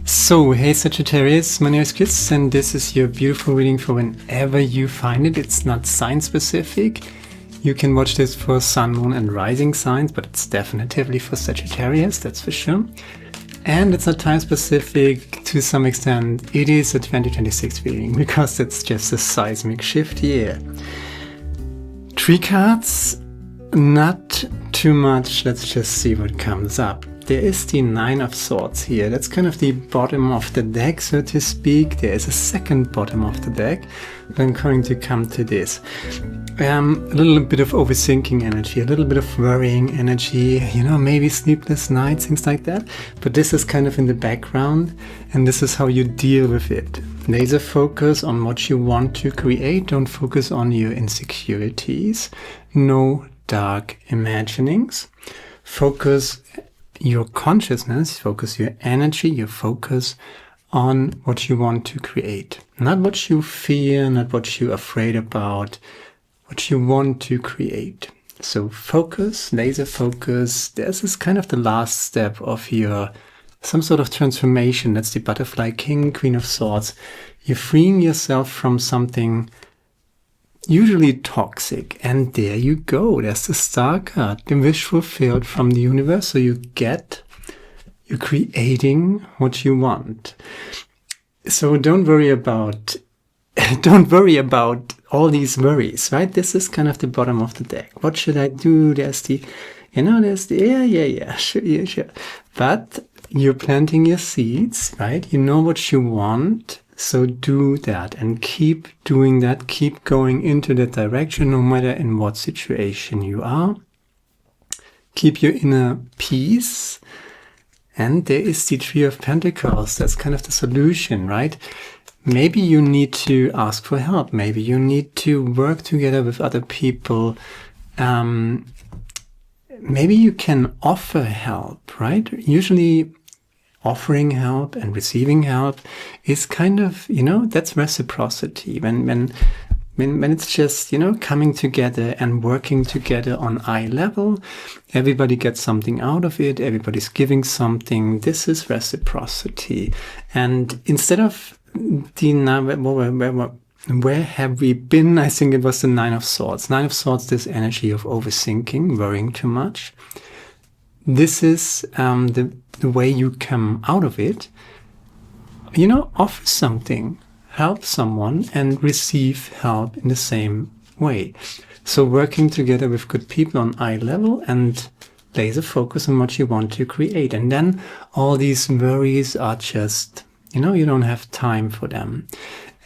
So, hey Sagittarius, my name is Chris and this is your beautiful reading for whenever you find it. It's not sign specific. You can watch this for sun, moon and rising signs, but it's definitively for Sagittarius, that's for sure. And it's not time specific to some extent. It is a 2026 reading because it's just a seismic shift year. 3 cards, not too much. Let's just see what comes up. There is the 9 of Swords here. That's kind of the bottom of the deck, so to speak. There is a second bottom of the deck. I'm going to come to this. A little bit of overthinking energy, a little bit of worrying energy, maybe sleepless nights, things like that. But this is kind of in the background, and this is how you deal with it. Laser focus on what you want to create. Don't focus on your insecurities. No dark imaginings. Focus your consciousness, focus your energy, your focus on what you want to create. Not what you fear, not what you're afraid about, what you want to create. So focus, laser focus. This is kind of the last step of your some sort of transformation. That's the Butterfly King, Queen of Swords. You're freeing yourself from something usually toxic, and there you go. There's the Star card, the wish fulfilled from the universe. So you're creating what you want. So don't worry about all these worries, right? This is kind of the bottom of the deck. What should I do? There's the sure. But you're planting your seeds, right? You know what you want. So do that and keep doing that. Keep going into that direction, no matter in what situation you are. Keep your inner peace. And there is the Three of Pentacles. That's kind of the solution, right? Maybe you need to ask for help. Maybe you need to work together with other people. Maybe you can offer help, right? Usually offering help and receiving help is kind of, that's reciprocity. When it's just, coming together and working together on eye level, everybody gets something out of it. Everybody's giving something. This is reciprocity. And instead of where have we been? I think it was the 9 of Swords. 9 of Swords, this energy of overthinking, worrying too much. This is the way you come out of it. Offer something, help someone, and receive help in the same way. So working together with good people on eye level and laser focus on what you want to create. And then all these worries are just, you don't have time for them.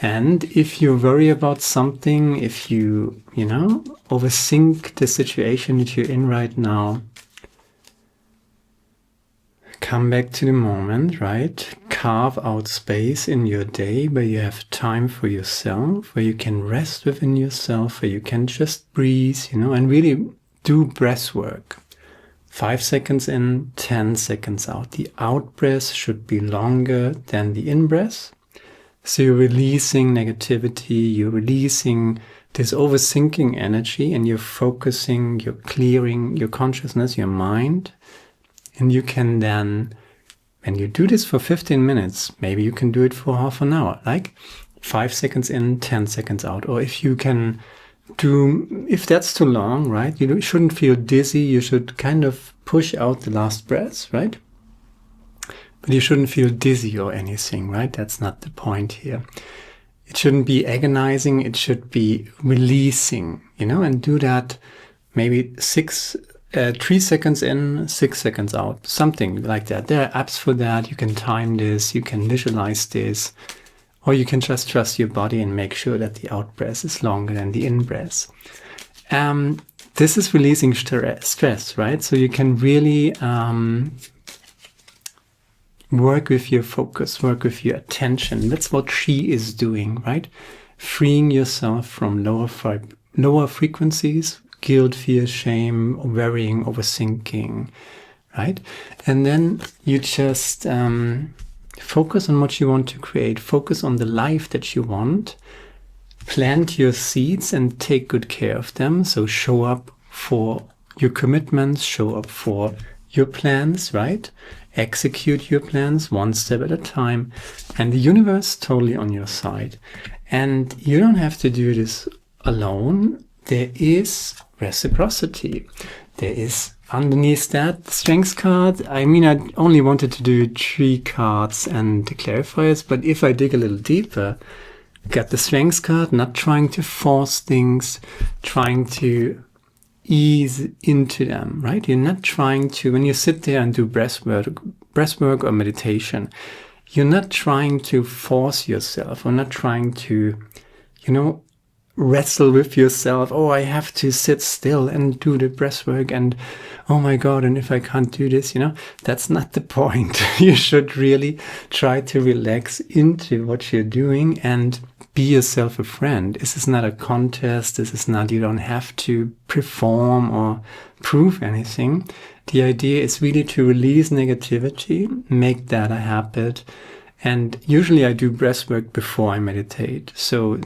And if you worry about something, if you, overthink the situation that you're in right now, come back to the moment, right? Carve out space in your day where you have time for yourself, where you can rest within yourself, where you can just breathe, and really do breath work. 5 seconds in, 10 seconds out. The out breath should be longer than the in breath. So you're releasing negativity, you're releasing this overthinking energy, and you're focusing, you're clearing your consciousness, your mind. And you can then, when you do this for 15 minutes, maybe you can do it for half an hour, like 5 seconds in, 10 seconds out. Or if you can do, if that's too long, right? You shouldn't feel dizzy. You should kind of push out the last breath, right? But you shouldn't feel dizzy or anything, right? That's not the point here. It shouldn't be agonizing. It should be releasing, and do that maybe 3 seconds in, 6 seconds out, something like that. There are apps for that. You can time this, you can visualize this, or you can just trust your body and make sure that the out breath is longer than the in breath. This is releasing stress, right? So you can really work with your focus, work with your attention. That's what she is doing, right? Freeing yourself from lower frequencies, guilt, fear, shame, worrying, overthinking, right? And then you just focus on what you want to create. Focus on the life that you want. Plant your seeds and take good care of them. So show up for your commitments, show up for your plans, right? Execute your plans one step at a time, and the universe totally on your side. And you don't have to do this alone. There is reciprocity. There is underneath that strengths card. I mean, I only wanted to do 3 cards and the clarifiers, but if I dig a little deeper, got the strengths card, not trying to force things, trying to ease into them, right? You're not trying to, when you sit there and do breathwork or meditation, you're not trying to force yourself, or not trying to, wrestle with yourself. Oh, I have to sit still and do the breathwork, and oh my God, and if I can't do this, that's not the point. You should really try to relax into what you're doing and be yourself a friend. This is not a contest. This is not, you don't have to perform or prove anything. The idea is really to release negativity, make that a habit. And usually I do breathwork before I meditate. So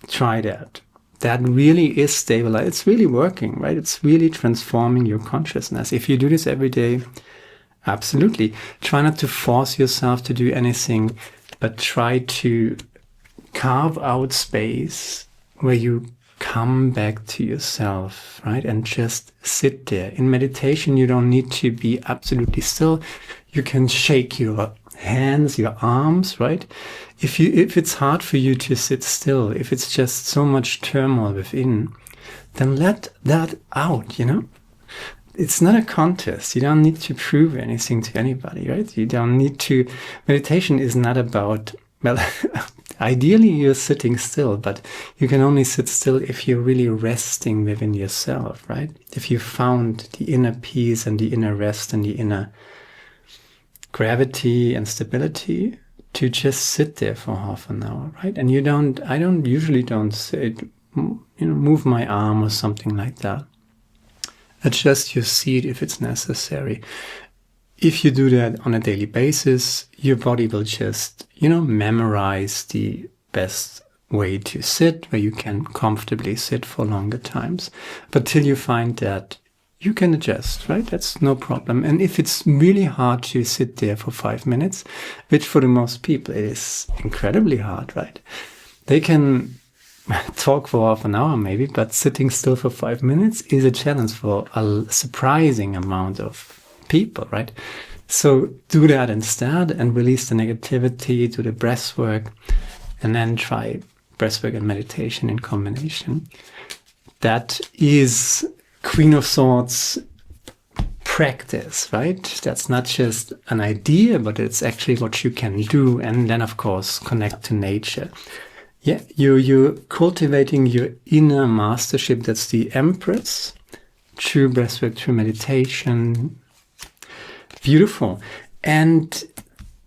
try that. That really is stabilizing. It's really working, right? It's really transforming your consciousness. If you do this every day, absolutely. Try not to force yourself to do anything, but try to carve out space where you come back to yourself, right? And just sit there. In meditation, you don't need to be absolutely still. You can shake your hands, your arms, right? If it's hard for you to sit still, if it's just so much turmoil within, then let that out, It's not a contest. You don't need to prove anything to anybody, right? You don't need to. Meditation is not about, ideally you're sitting still, but you can only sit still if you're really resting within yourself, right? If you found the inner peace and the inner rest and the inner gravity and stability to just sit there for half an hour, right? And I usually don't say, move my arm or something like that. Adjust your seat if it's necessary. If you do that on a daily basis, your body will just, memorize the best way to sit, where you can comfortably sit for longer times. But till you find that you can adjust, right? That's no problem. And if it's really hard to sit there for 5 minutes, which for the most people is incredibly hard, right? They can talk for half an hour maybe, but sitting still for 5 minutes is a challenge for a surprising amount of people, right? So do that instead and release the negativity, do the breath work, and then try breathwork and meditation in combination. That is Queen of Swords practice, right? That's not just an idea, but it's actually what you can do. And then, of course, connect to nature. Yeah, you're cultivating your inner mastership. That's the Empress. True breathwork, true meditation. Beautiful. And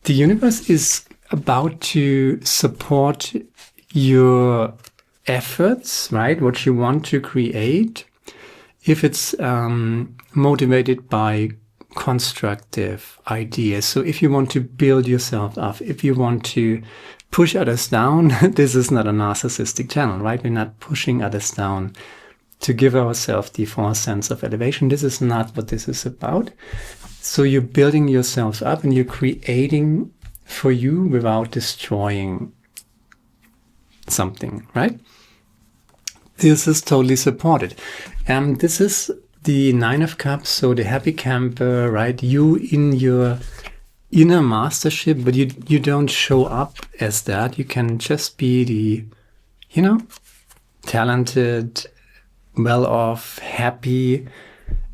the universe is about to support your efforts, right? What you want to create. If it's motivated by constructive ideas. So if you want to build yourself up, if you want to push others down, this is not a narcissistic channel, right? We're not pushing others down to give ourselves the false sense of elevation. This is not what this is about. So you're building yourself up and you're creating for you without destroying something, right? This is totally supported. This is the 9 of Cups, so the happy camper, right? You in your inner mastership, but you don't show up as that. You can just be the, talented, well-off, happy,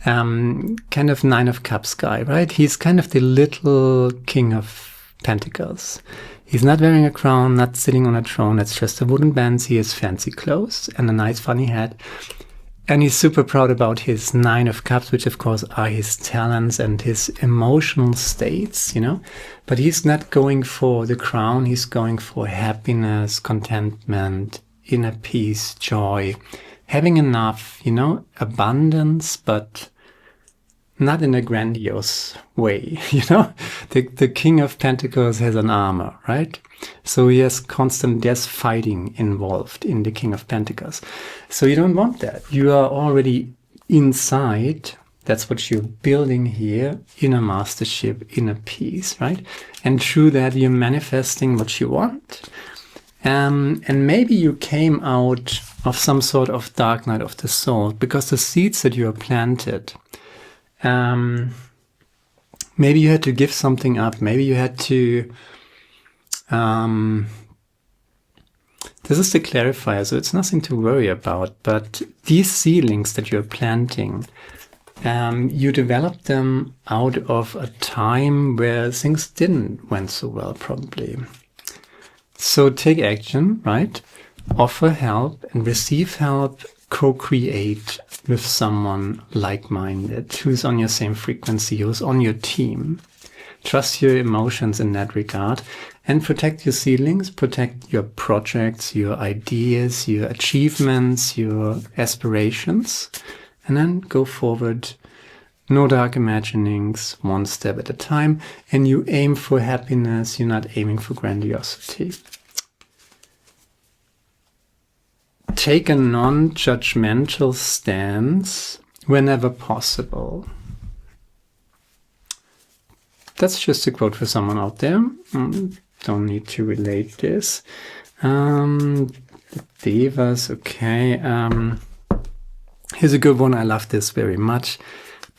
kind of 9 of Cups guy, right? He's kind of the little King of Pentacles. He's not wearing a crown, not sitting on a throne. It's just a wooden bench. He has fancy clothes and a nice funny hat. And he's super proud about his 9 of Cups, which of course are his talents and his emotional states, But he's not going for the crown. He's going for happiness, contentment, inner peace, joy, having enough, abundance, but not in a grandiose way, The King of Pentacles has an armor, right? So there's fighting involved in the King of Pentacles. So you don't want that. You are already inside That's what you're building here, inner mastership, inner peace, right? And through that, you're manifesting what you want. And maybe you came out of some sort of dark night of the soul because the seeds that you have planted, maybe you had to give something up. Maybe you had to, this is the clarifier, so it's nothing to worry about, but these seedlings that you're planting, you developed them out of a time where things didn't went so well, probably. So take action, right? Offer help and receive help. Co-create with someone like-minded, who's on your same frequency, who's on your team. Trust your emotions in that regard and protect your seedlings, protect your projects, your ideas, your achievements, your aspirations, and then go forward. No dark imaginings, one step at a time, and you aim for happiness, you're not aiming for grandiosity. Take a non-judgmental stance whenever possible. That's just a quote for someone out there. Don't need to relate this. Devas, okay. Here's a good one. I love this very much.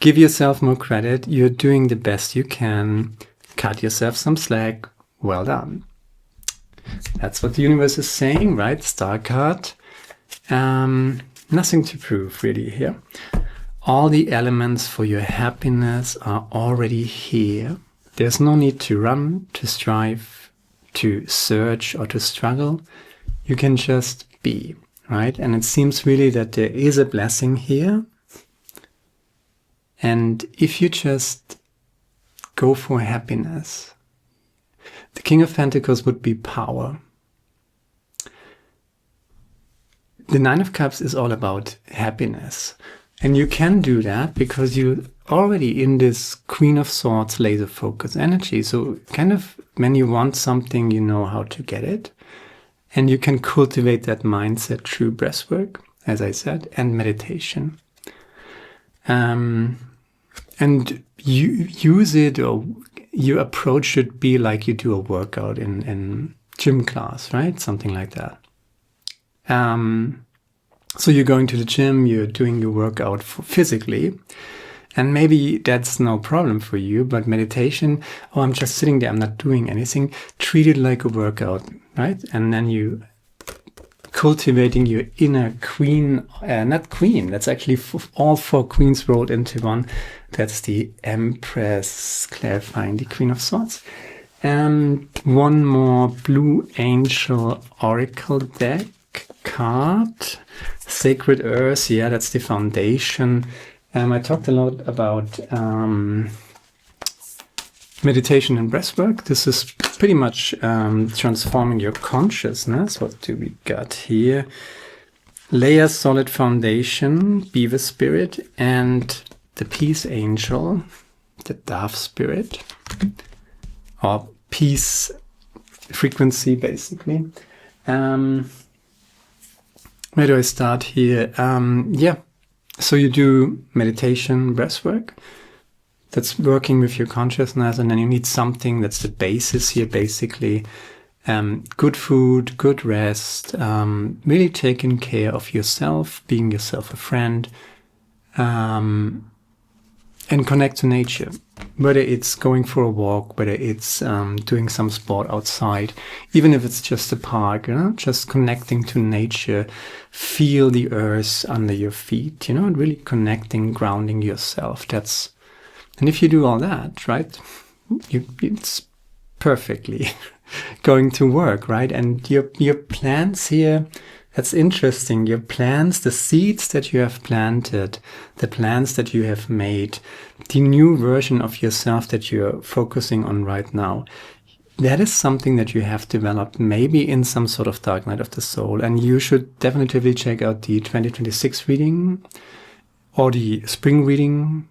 Give yourself more credit. You're doing the best you can. Cut yourself some slack. Well done. That's what the universe is saying, right? Star card. Nothing to prove really here. All the elements for your happiness are already here. There's no need to run, to strive, to search, or to struggle. You can just be, right? And it seems really that there is a blessing here. And if you just go for happiness, the King of Pentacles would be power. The Nine of Cups is all about happiness. And you can do that because you're already in this Queen of Swords laser focus energy. So kind of when you want something, you know how to get it. And you can cultivate that mindset through breathwork, as I said, and meditation. And you use it, or your approach should be like you do a workout in gym class, right? Something like that. So you're going to the gym, you're doing your workout physically, and maybe that's no problem for you, but meditation, oh, I'm just sitting there, I'm not doing anything, treat it like a workout, right? And then you cultivating your inner queen, not queen, that's actually all four queens rolled into one. That's the Empress, clarifying the Queen of Swords. And one more Blue Angel Oracle deck card. Sacred Earth, yeah, that's the foundation. I talked a lot about meditation and breathwork. This is pretty much transforming your consciousness. What do we got here? Lay a solid foundation, Beaver Spirit, and the Peace Angel, the Dove Spirit, or Peace Frequency, basically. Where do I start here? Yeah, so you do meditation, breathwork. That's working with your consciousness, and then you need something that's the basis here, basically. Good food, good rest, really taking care of yourself, being yourself a friend, and connect to nature. Whether it's going for a walk, whether it's doing some sport outside, even if it's just a park, you know, just connecting to nature, feel the earth under your feet, you know, and really connecting, grounding yourself. And if you do all that, right, it's perfectly going to work, right? And your plans here, that's interesting. Your plans, the seeds that you have planted, the plans that you have made, the new version of yourself that you're focusing on right now, that is something that you have developed maybe in some sort of dark night of the soul. And you should definitely check out the 2026 reading or the spring reading.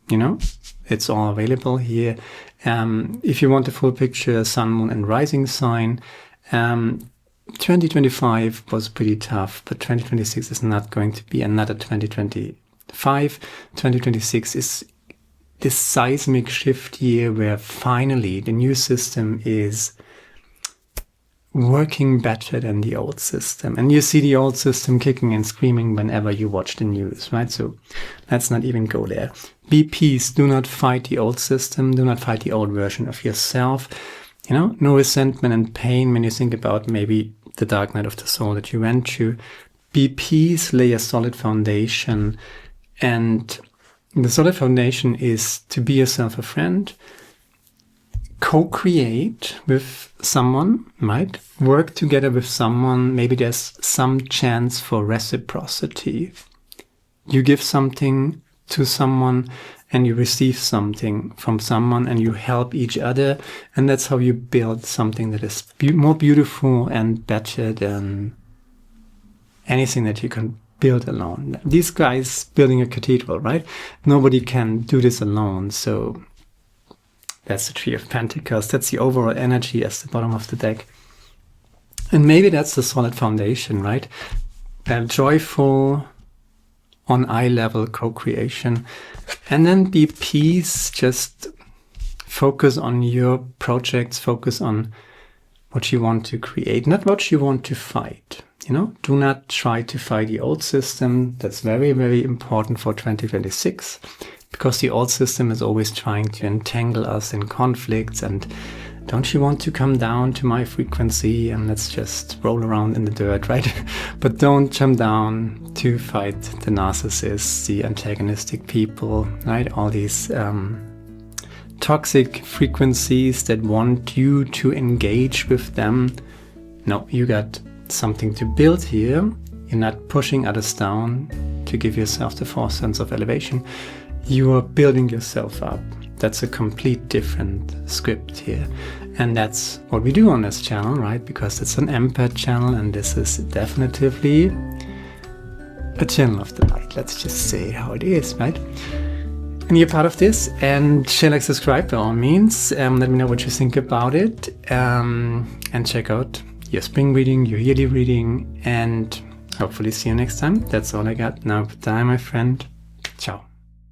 You know, it's all available here. If you want the full picture, sun, moon, and rising sign, 2025 was pretty tough, but 2026 is not going to be another 2025 2026 is this seismic shift year where finally the new system is working better than the old system. And you see the old system kicking and screaming whenever you watch the news, right? So let's not even go there. Be peace. Do not fight the old system. Do not fight the old version of yourself. You know, no resentment and pain when you think about maybe the dark night of the soul that you went through. Be peace. Lay a solid foundation. And the solid foundation is to be yourself a friend. Co-create with someone, right? Work together with someone. Maybe there's some chance for reciprocity. You give something to someone and you receive something from someone and you help each other. And that's how you build something that is more beautiful and better than anything that you can build alone. These guys building a cathedral, right? Nobody can do this alone. So that's the Three of Pentacles. That's the overall energy as the bottom of the deck. And maybe that's the solid foundation, right? Joyful, on eye level co-creation. And then be peace. Just focus on your projects. Focus on what you want to create, not what you want to fight. You know, do not try to fight the old system. That's very, very important for 2026. Because the old system is always trying to entangle us in conflicts and don't you want to come down to my frequency and let's just roll around in the dirt, right? But don't jump down to fight the narcissists, the antagonistic people, right? All these toxic frequencies that want you to engage with them. No, you got something to build here. You're not pushing others down to give yourself the false sense of elevation. You are building yourself up. That's a complete different script here. And that's what we do on this channel, right? Because it's an empath channel and this is definitively a channel of the light. Let's just say how it is, right? And you're part of this and share, like, subscribe by all means. Let me know what you think about it. And check out your spring reading, your yearly reading, and hopefully see you next time. That's all I got. Now, goodbye, my friend. Ciao.